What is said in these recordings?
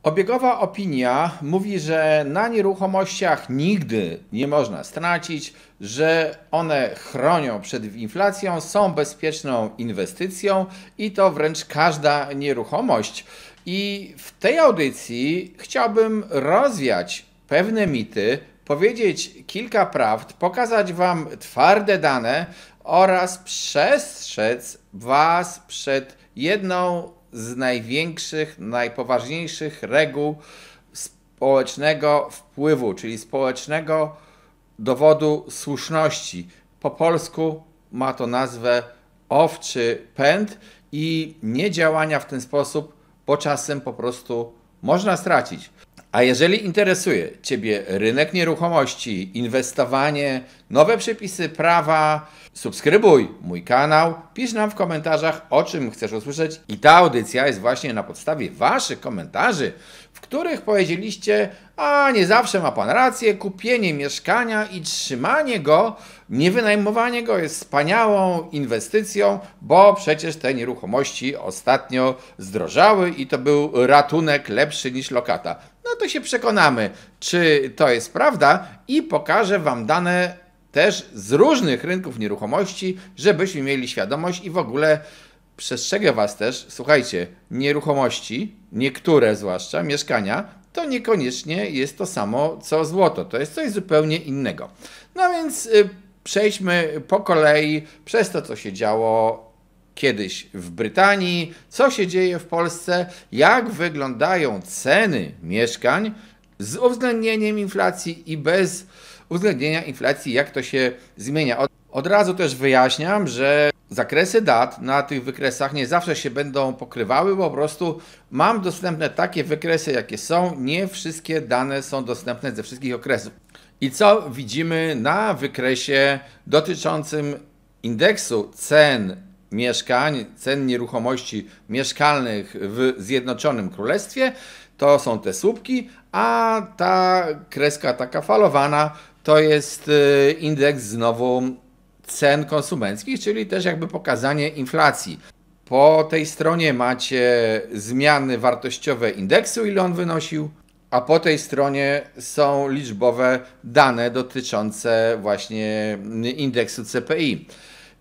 Obiegowa opinia mówi, że na nieruchomościach nigdy nie można stracić, że one chronią przed inflacją, są bezpieczną inwestycją i to wręcz każda nieruchomość. I w tej audycji chciałbym rozwiać pewne mity, powiedzieć kilka prawd, pokazać Wam twarde dane oraz przestrzec Was przed jedną z największych, najpoważniejszych reguł społecznego wpływu, czyli społecznego dowodu słuszności. Po polsku ma to nazwę owczy pęd i niedziałania w ten sposób, bo czasem po prostu można stracić. A jeżeli interesuje Ciebie rynek nieruchomości, inwestowanie, nowe przepisy prawa, subskrybuj mój kanał, pisz nam w komentarzach, o czym chcesz usłyszeć. I ta audycja jest właśnie na podstawie Waszych komentarzy, w których powiedzieliście: a nie zawsze ma Pan rację, kupienie mieszkania i trzymanie go, nie wynajmowanie go jest wspaniałą inwestycją, bo przecież te nieruchomości ostatnio zdrożały i to był ratunek lepszy niż lokata. No to się przekonamy, czy to jest prawda, i pokażę Wam dane też z różnych rynków nieruchomości, żebyśmy mieli świadomość. I w ogóle przestrzegę Was też, słuchajcie, nieruchomości, niektóre zwłaszcza, mieszkania, to niekoniecznie jest to samo co złoto, to jest coś zupełnie innego. No więc przejdźmy po kolei przez to, co się działo kiedyś w Brytanii, co się dzieje w Polsce, jak wyglądają ceny mieszkań z uwzględnieniem inflacji i bez uwzględnienia inflacji, jak to się zmienia. Od razu też wyjaśniam, że zakresy dat na tych wykresach nie zawsze się będą pokrywały, bo po prostu mam dostępne takie wykresy, jakie są. Nie wszystkie dane są dostępne ze wszystkich okresów. I co widzimy na wykresie dotyczącym indeksu cen mieszkań, cen nieruchomości mieszkalnych w Zjednoczonym Królestwie? To są te słupki, a ta kreska taka falowana to jest indeks znowu cen konsumenckich, czyli też jakby pokazanie inflacji. Po tej stronie macie zmiany wartościowe indeksu, ile on wynosił, a po tej stronie są liczbowe dane dotyczące właśnie indeksu CPI.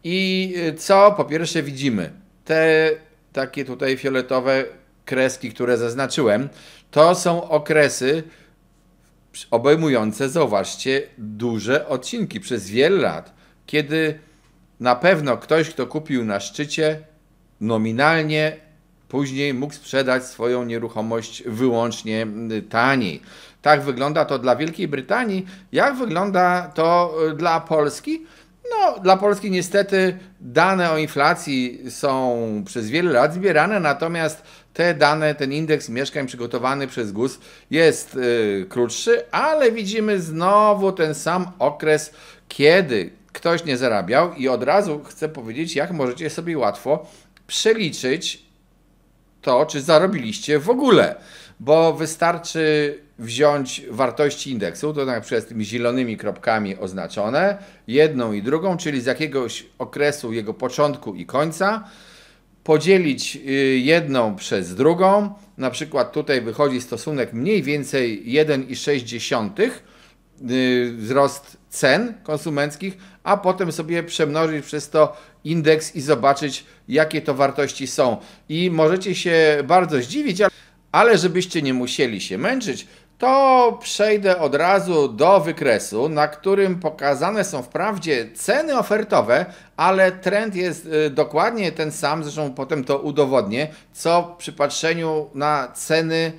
I co po pierwsze widzimy? Te takie tutaj fioletowe kreski, które zaznaczyłem, to są okresy obejmujące, zauważcie, duże odcinki przez wiele lat, kiedy na pewno ktoś, kto kupił na szczycie, nominalnie później mógł sprzedać swoją nieruchomość wyłącznie taniej. Tak wygląda to dla Wielkiej Brytanii. Jak wygląda to dla Polski? No, dla Polski niestety dane o inflacji są przez wiele lat zbierane, natomiast te dane, ten indeks mieszkań przygotowany przez GUS jest krótszy, ale widzimy znowu ten sam okres, kiedy ktoś nie zarabiał, i od razu chcę powiedzieć, jak możecie sobie łatwo przeliczyć to, czy zarobiliście w ogóle, bo wystarczy wziąć wartości indeksu, to na przykład z tymi zielonymi kropkami oznaczone, jedną i drugą, czyli z jakiegoś okresu jego początku i końca, podzielić jedną przez drugą, na przykład tutaj wychodzi stosunek mniej więcej 1,6 wzrost cen konsumenckich, a potem sobie przemnożyć przez to indeks i zobaczyć, jakie to wartości są. I możecie się bardzo zdziwić, ale żebyście nie musieli się męczyć, to przejdę od razu do wykresu, na którym pokazane są wprawdzie ceny ofertowe, ale trend jest dokładnie ten sam, zresztą potem to udowodnię, co w przypatrzeniu na ceny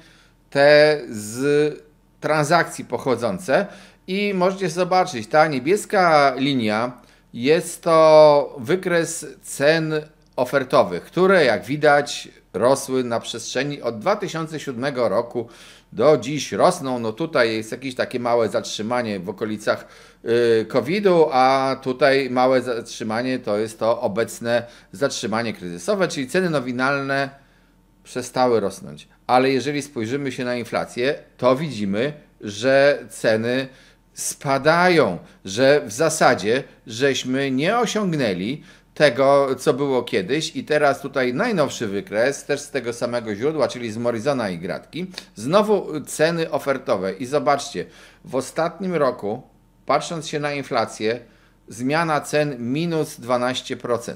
te z transakcji pochodzące. I możecie zobaczyć, ta niebieska linia jest to wykres cen ofertowych, które jak widać rosły na przestrzeni od 2007 roku do dziś rosną. No tutaj jest jakieś takie małe zatrzymanie w okolicach COVID-u, a tutaj małe zatrzymanie to jest to obecne zatrzymanie kryzysowe, czyli ceny nominalne przestały rosnąć. Ale jeżeli spojrzymy się na inflację, to widzimy, że ceny spadają, że w zasadzie żeśmy nie osiągnęli tego, co było kiedyś i teraz tutaj najnowszy wykres, też z tego samego źródła, czyli z Morrisona i Gratki, znowu ceny ofertowe i zobaczcie, w ostatnim roku, patrząc się na inflację, zmiana cen minus 12%.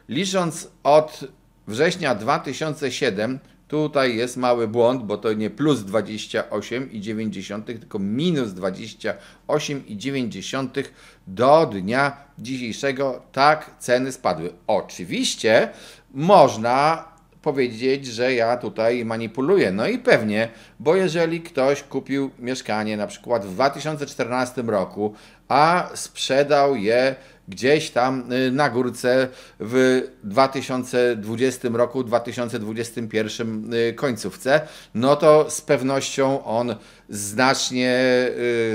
Licząc od września 2007, tutaj jest mały błąd, bo to nie plus 28,9, tylko minus 28,9 do dnia dzisiejszego. Tak ceny spadły. Oczywiście można powiedzieć, że ja tutaj manipuluję. No i pewnie, bo jeżeli ktoś kupił mieszkanie na przykład w 2014 roku, a sprzedał je gdzieś tam na górce w 2020 roku, 2021 końcówce, no to z pewnością on znacznie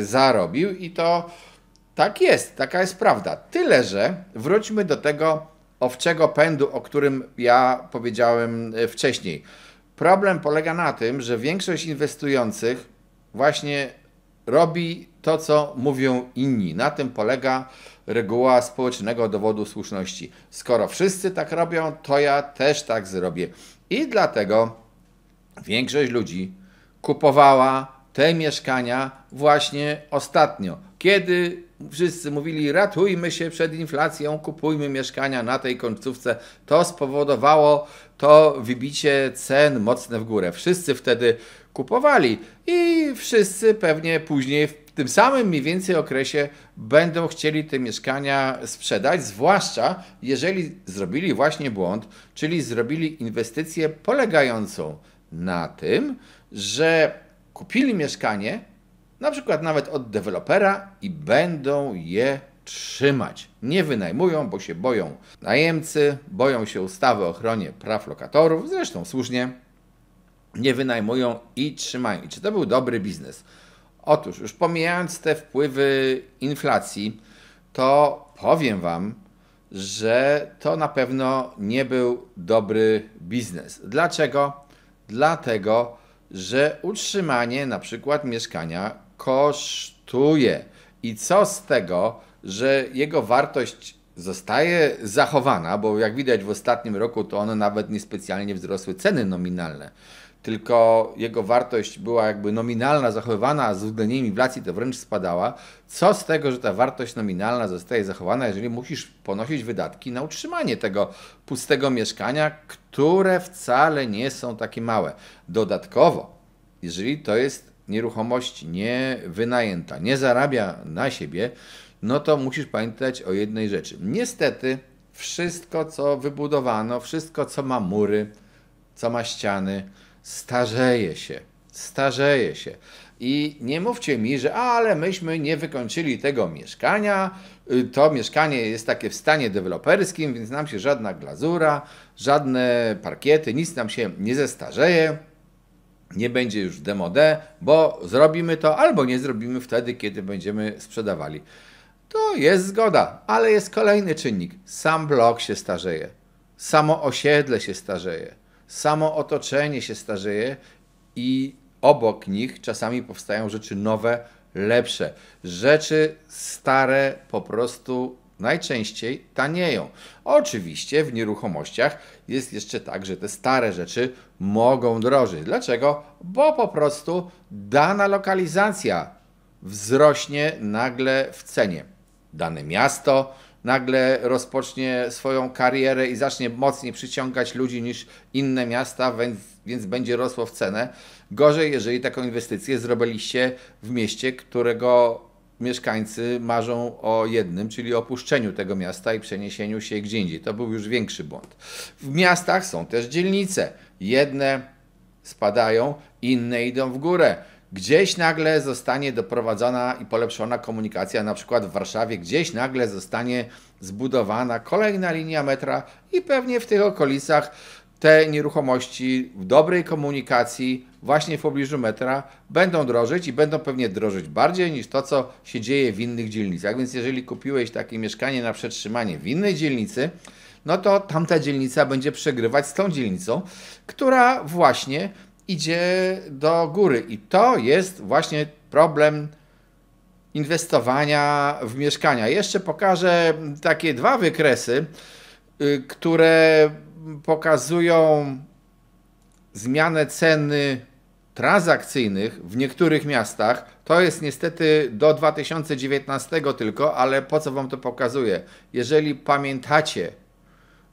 zarobił i to tak jest, taka jest prawda. Tyle, że wróćmy do tego owczego pędu, o którym ja powiedziałem wcześniej. Problem polega na tym, że większość inwestujących właśnie robi to, co mówią inni. Na tym polega reguła społecznego dowodu słuszności. Skoro wszyscy tak robią, to ja też tak zrobię. I dlatego większość ludzi kupowała te mieszkania właśnie ostatnio, kiedy wszyscy mówili, ratujmy się przed inflacją, kupujmy mieszkania na tej końcówce. To spowodowało to wybicie cen mocne w górę. Wszyscy wtedy kupowali i wszyscy pewnie później w tym samym mniej więcej okresie będą chcieli te mieszkania sprzedać, zwłaszcza jeżeli zrobili właśnie błąd, czyli zrobili inwestycję polegającą na tym, że kupili mieszkanie, na przykład nawet od dewelopera i będą je trzymać. Nie wynajmują, bo się boją najemcy, boją się ustawy o ochronie praw lokatorów, zresztą słusznie, nie wynajmują i trzymają. I czy to był dobry biznes? Otóż, już pomijając te wpływy inflacji, to powiem Wam, że to na pewno nie był dobry biznes. Dlaczego? Dlatego, że utrzymanie na przykład mieszkania kosztuje. I co z tego, że jego wartość zostaje zachowana, bo jak widać w ostatnim roku to one nawet niespecjalnie wzrosły ceny nominalne, tylko jego wartość była jakby nominalna, zachowywana, a z uwzględnieniem inflacji to wręcz spadała. Co z tego, że ta wartość nominalna zostaje zachowana, jeżeli musisz ponosić wydatki na utrzymanie tego pustego mieszkania, które wcale nie są takie małe. Dodatkowo, jeżeli to jest nieruchomość niewynajęta, nie zarabia na siebie, no to musisz pamiętać o jednej rzeczy. Niestety wszystko, co wybudowano, wszystko, co ma mury, co ma ściany, starzeje się. I nie mówcie mi, że ale myśmy nie wykończyli tego mieszkania, to mieszkanie jest takie w stanie deweloperskim, więc nam się żadna glazura, żadne parkiety, nic nam się nie zestarzeje, nie będzie już demode, bo zrobimy to albo nie zrobimy wtedy, kiedy będziemy sprzedawali. To jest zgoda, ale jest kolejny czynnik. Sam blok się starzeje, samo osiedle się starzeje, samo otoczenie się starzeje i obok nich czasami powstają rzeczy nowe, lepsze. Rzeczy stare po prostu najczęściej tanieją. Oczywiście w nieruchomościach jest jeszcze tak, że te stare rzeczy mogą drożyć. Dlaczego? Bo po prostu dana lokalizacja wzrośnie nagle w cenie. Dane miasto nagle rozpocznie swoją karierę i zacznie mocniej przyciągać ludzi niż inne miasta, więc będzie rosło w cenę. Gorzej, jeżeli taką inwestycję zrobiliście w mieście, którego mieszkańcy marzą o jednym, czyli opuszczeniu tego miasta i przeniesieniu się gdzie indziej. To był już większy błąd. W miastach są też dzielnice. Jedne spadają, inne idą w górę. Gdzieś nagle zostanie doprowadzona i polepszona komunikacja, na przykład w Warszawie, gdzieś nagle zostanie zbudowana kolejna linia metra i pewnie w tych okolicach te nieruchomości w dobrej komunikacji właśnie w pobliżu metra będą drożyć i będą pewnie drożyć bardziej niż to, co się dzieje w innych dzielnicach. Więc jeżeli kupiłeś takie mieszkanie na przetrzymanie w innej dzielnicy, no to tamta dzielnica będzie przegrywać z tą dzielnicą, która właśnie idzie do góry. I to jest właśnie problem inwestowania w mieszkania. Jeszcze pokażę takie dwa wykresy, które pokazują zmianę ceny transakcyjnych w niektórych miastach. To jest niestety do 2019 tylko, ale po co wam to pokazuję? Jeżeli pamiętacie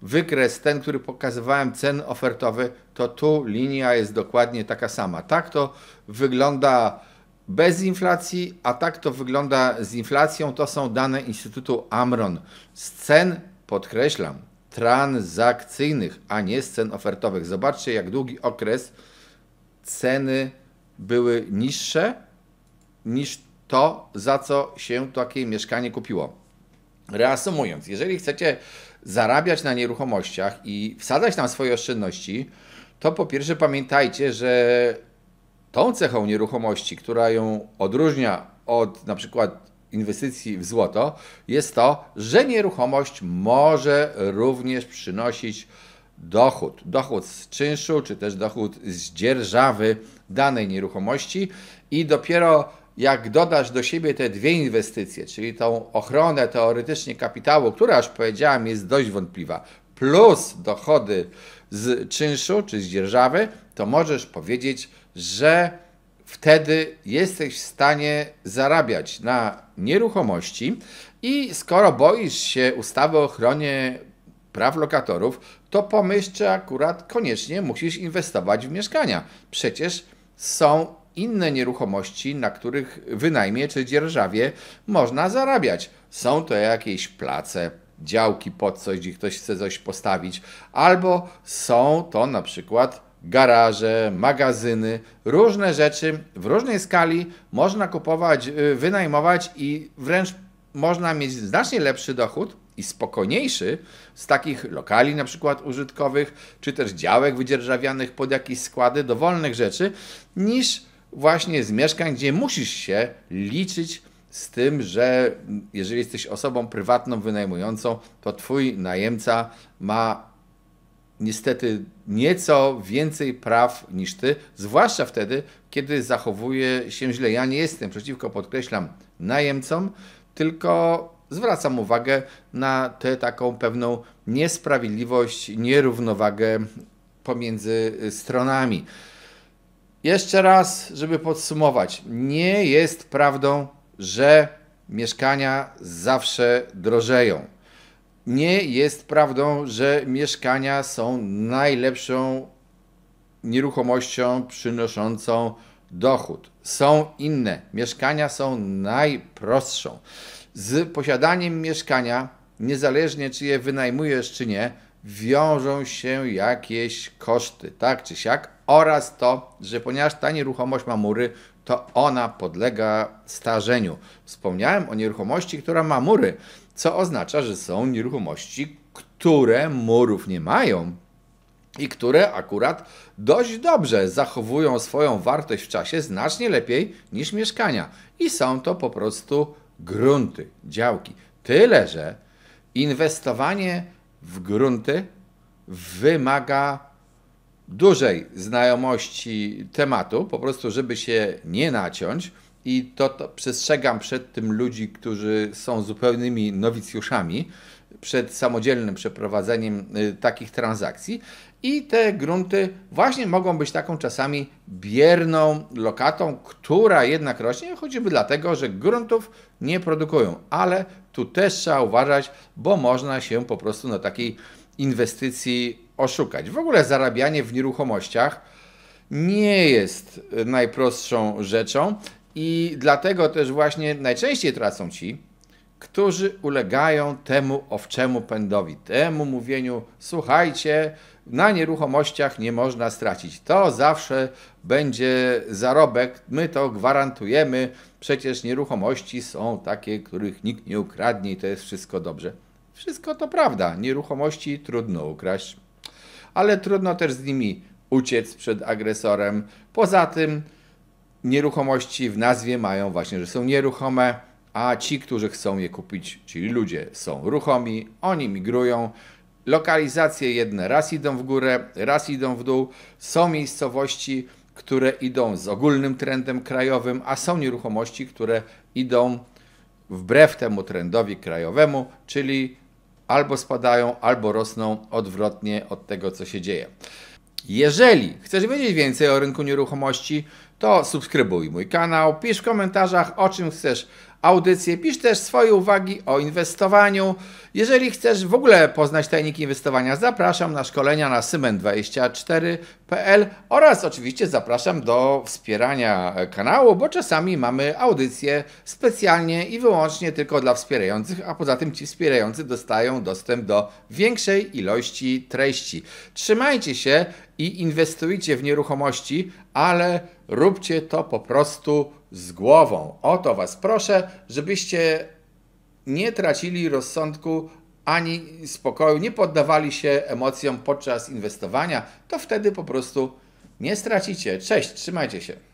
wykres ten, który pokazywałem, cen ofertowy, to tu linia jest dokładnie taka sama. Tak to wygląda bez inflacji, a tak to wygląda z inflacją. To są dane Instytutu Amron. Z cen, podkreślam, transakcyjnych, a nie z cen ofertowych. Zobaczcie, jak długi okres ceny były niższe niż to, za co się takie mieszkanie kupiło. Reasumując, jeżeli chcecie zarabiać na nieruchomościach i wsadzać tam swoje oszczędności, to po pierwsze pamiętajcie, że tą cechą nieruchomości, która ją odróżnia od na przykład inwestycji w złoto, jest to, że nieruchomość może również przynosić dochód. Dochód z czynszu, czy też dochód z dzierżawy danej nieruchomości i dopiero jak dodasz do siebie te dwie inwestycje, czyli tą ochronę teoretycznie kapitału, która, już powiedziałem, jest dość wątpliwa, plus dochody z czynszu czy z dzierżawy, to możesz powiedzieć, że wtedy jesteś w stanie zarabiać na nieruchomości i skoro boisz się ustawy o ochronie praw lokatorów, to pomyśl, czy akurat koniecznie musisz inwestować w mieszkania. Przecież są inne nieruchomości, na których wynajmie czy dzierżawie można zarabiać. Są to jakieś place, działki pod coś, gdzie ktoś chce coś postawić, albo są to na przykład garaże, magazyny, różne rzeczy w różnej skali można kupować, wynajmować i wręcz można mieć znacznie lepszy dochód i spokojniejszy z takich lokali na przykład użytkowych, czy też działek wydzierżawianych pod jakieś składy dowolnych rzeczy, niż właśnie z mieszkań, gdzie musisz się liczyć z tym, że jeżeli jesteś osobą prywatną wynajmującą, to twój najemca ma niestety nieco więcej praw niż ty, zwłaszcza wtedy, kiedy zachowuje się źle. Ja nie jestem przeciwko, podkreślam, najemcom, tylko zwracam uwagę na tę taką pewną niesprawiedliwość, nierównowagę pomiędzy stronami. Jeszcze raz, żeby podsumować, nie jest prawdą, że mieszkania zawsze drożeją. Nie jest prawdą, że mieszkania są najlepszą nieruchomością przynoszącą dochód. Są inne. Mieszkania są najprostszą. Z posiadaniem mieszkania, niezależnie czy je wynajmujesz, czy nie, wiążą się jakieś koszty, tak czy siak, oraz to, że ponieważ ta nieruchomość ma mury, to ona podlega starzeniu. Wspomniałem o nieruchomości, która ma mury, co oznacza, że są nieruchomości, które murów nie mają i które akurat dość dobrze zachowują swoją wartość w czasie znacznie lepiej niż mieszkania. I są to po prostu grunty, działki. Tyle, że inwestowanie w grunty wymaga dużej znajomości tematu, po prostu żeby się nie naciąć i to przestrzegam przed tym ludzi, którzy są zupełnymi nowicjuszami przed samodzielnym przeprowadzeniem takich transakcji i te grunty właśnie mogą być taką czasami bierną lokatą, która jednak rośnie, choćby dlatego, że gruntów nie produkują, ale tu też trzeba uważać, bo można się po prostu na takiej inwestycji oszukać. W ogóle zarabianie w nieruchomościach nie jest najprostszą rzeczą i dlatego też właśnie najczęściej tracą ci, którzy ulegają temu owczemu pędowi, temu mówieniu: słuchajcie, na nieruchomościach nie można stracić, to zawsze będzie zarobek, my to gwarantujemy, przecież nieruchomości są takie, których nikt nie ukradnie i to jest wszystko dobrze. Wszystko to prawda, nieruchomości trudno ukraść, ale trudno też z nimi uciec przed agresorem. Poza tym nieruchomości w nazwie mają właśnie, że są nieruchome, a ci, którzy chcą je kupić, czyli ludzie, są ruchomi, oni migrują. Lokalizacje jedne raz idą w górę, raz idą w dół. Są miejscowości, które idą z ogólnym trendem krajowym, a są nieruchomości, które idą wbrew temu trendowi krajowemu, czyli albo spadają, albo rosną odwrotnie od tego, co się dzieje. Jeżeli chcesz wiedzieć więcej o rynku nieruchomości, to subskrybuj mój kanał, pisz w komentarzach, o czym chcesz audycję, pisz też swoje uwagi o inwestowaniu. Jeżeli chcesz w ogóle poznać tajniki inwestowania, zapraszam na szkolenia na symen24.pl oraz oczywiście zapraszam do wspierania kanału, bo czasami mamy audycje specjalnie i wyłącznie tylko dla wspierających, a poza tym ci wspierający dostają dostęp do większej ilości treści. Trzymajcie się i inwestujcie w nieruchomości, ale róbcie to po prostu z głową. O to Was proszę, żebyście nie tracili rozsądku ani spokoju, nie poddawali się emocjom podczas inwestowania. To wtedy po prostu nie stracicie. Cześć, trzymajcie się.